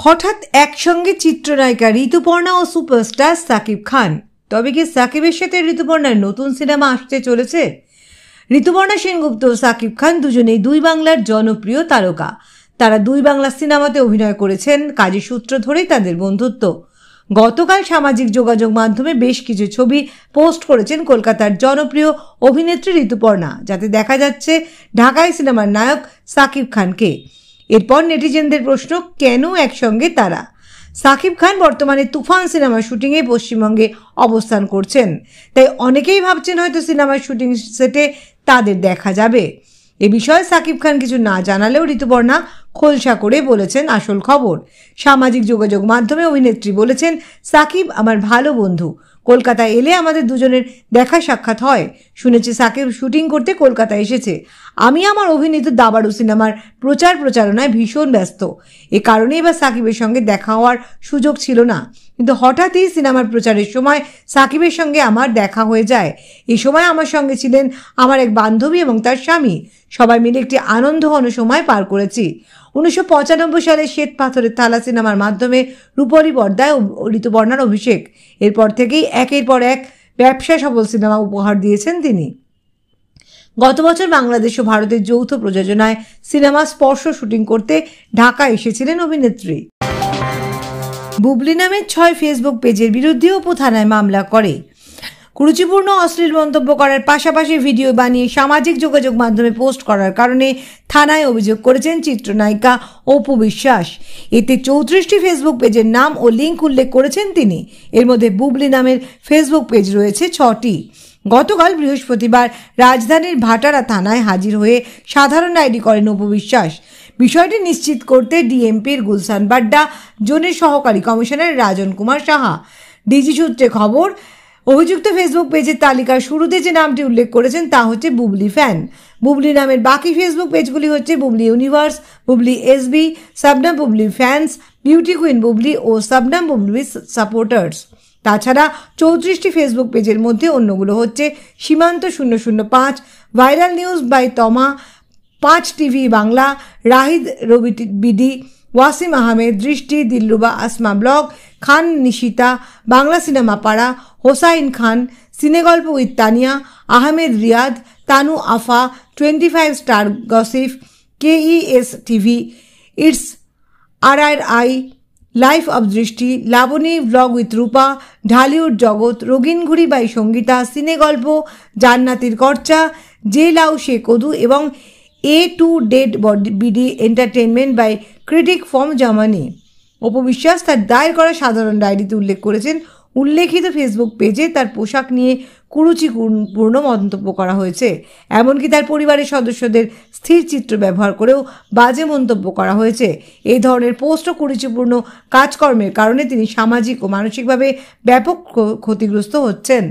হঠাৎ একসঙ্গে চিত্রনায়িকা ঋতুপর্ণা ও সুপারস্টার সাকিব খান। তবে কি সাকিবের সাথে ঋতুপর্ণার নতুন সিনেমা আসতে চলেছে? ঋতুপর্ণা সেনগুপ্ত ও সাকিব খান দুজনেই দুই বাংলার জনপ্রিয় তারকা। তারা দুই বাংলা সিনেমাতে অভিনয় করেছেন, কাজের সূত্র ধরেই তাদের বন্ধুত্ব। গতকাল সামাজিক যোগাযোগ মাধ্যমে বেশ কিছু ছবি পোস্ট করেছেন কলকাতার জনপ্রিয় অভিনেত্রী ঋতুপর্ণা, যাতে দেখা যাচ্ছে ঢাকাই সিনেমার নায়ক সাকিব খানকে। এরপর নেটিজেনদের প্রশ্ন, কেন একসঙ্গে তারা? সাকিব খান বর্তমানে তুফান সিনেমার শুটিংয়ে পশ্চিমবঙ্গে অবস্থান করছেন, তাই অনেকেই ভাবছেন হয়তো সিনেমার শুটিং সেটে তাদের দেখা যাবে। এ বিষয়ে সাকিব খান কিছু না জানালেও ঋতুপর্ণা খোলসা করে বলেছেন আসল খবর। সামাজিক যোগাযোগ মাধ্যমে অভিনেত্রী বলেছেন, সাকিব আমার ভালো বন্ধু, কলকাতায় এলে আমাদের দুজনের দেখা সাক্ষাৎ হয়। শুনেছি সাকিব শুটিং করতে কলকাতা এসেছে। আমি আমার অভিনীত দাবাড়ু সিনেমার প্রচারণায় ভীষণ ব্যস্ত, এ কারণে এবার সাকিবের সঙ্গে দেখা হওয়ার সুযোগ ছিল না, কিন্তু হঠাৎই সিনেমার প্রচারের সময় সাকিবের সঙ্গে আমার দেখা হয়ে যায়। এই সময় আমার সঙ্গে ছিলেন আমার এক বান্ধবী এবং তার স্বামী। সবাই মিলে একটি আনন্দঘন সময় পার করেছি। 1995 সালে শ্বেত পাথরের থালা সিনেমার মাধ্যমে রূপলী পর্দায় ঋতুপর্ণার অভিষেক। এরপর থেকেই একের পর এক ব্যবসা সফল সিনেমা উপহার দিয়েছেন তিনি। গত বছর বাংলাদেশ ও ভারতের যৌথ প্রযোজনায় সিনেমা স্পর্শ শুটিং করতে ঢাকা এসেছিলেন অভিনেত্রী। বুবলি নামের 6 ফেসবুক পেজের বিরুদ্ধে অপু থানায় মামলা করে। কুরুচিপূর্ণ অশ্লীল মন্তব্য করার পাশাপাশি ভিডিও বানিয়ে সামাজিক যোগাযোগ মাধ্যমে পোস্ট করার কারণে থানায় অভিযোগ করেছেন চিত্রনায়িকা অপু বিশ্বাস। এতে 34টি ফেসবুক পেজের নাম ও লিঙ্ক উল্লেখ করেছেন তিনি। এর মধ্যে বুবলি নামের ফেসবুক পেজ রয়েছে 6টি। গতকাল বৃহস্পতিবার রাজধানীর ভাটারা থানায় হাজির হয়ে সাধারণ ডায়েরি করেন অপু বিশ্বাস। বিষয়টি নিশ্চিত করতে ডিএমপির গুলশান বাড্ডা জোনের সহকারী কমিশনার রাজন কুমার সাহা। ডিজি সূত্রে খবর, অভিযুক্ত ফেসবুক পেজের তালিকার শুরুতে যে নামটি উল্লেখ করেছেন তা হচ্ছে বুবলি ফ্যান। বুবলি নামের বাকি ফেসবুক পেজগুলি হচ্ছে Bubly universe, Bubly SB, Shobnom Bubly fans, beauty queen Bubly ও শবনম বুবলি সাপোর্টার্স। তাছাড়া 34টি ফেসবুক পেজের মধ্যে অন্যগুলো হচ্ছে সীমান্ত 005, ভাইরাল নিউজ বাই তমা, 5 টিভি বাংলা, রাহিদ রবি বিডি, ওয়াসিম আহমেদ, দৃষ্টি, দিলরুবা, আসমা ব্লগ, খান নিশিতা, বাংলা সিনেমা পাড়া, হোসাইন খান, সিনেগল্প with Tania, Ahmed Riyad, Tanu Apa, 25 star gossip, KES TV, it's RRI, life of দৃষ্টি, লাবণী ব্লগ উইথ রূপা, ঢালিউড জগৎ, রঙিন ঘুড়ি বাই সঙ্গীতা, সিনেগল্প, জান্নাতির কর্চা, যে লাউ সে কদু এবং A to dead BD entertainment by critic from Germany. Apu Biswas তার দায়ের করা সাধারণ ডায়েরিতে উল্লেখ করেছেন, উল্লেখিত ফেসবুক পেজে তার পোশাক নিয়ে কুরুচিপূর্ণ মন্তব্য করা হয়েছে। এমনকি তার পরিবারের সদস্যদের স্থির চিত্র ব্যবহার করেও বাজে মন্তব্য করা হয়েছে। এই ধরনের পোস্ট ও কুরুচিপূর্ণ কাজকর্মের কারণে তিনি সামাজিক ও মানসিকভাবে ব্যাপক ক্ষতিগ্রস্ত হচ্ছেন।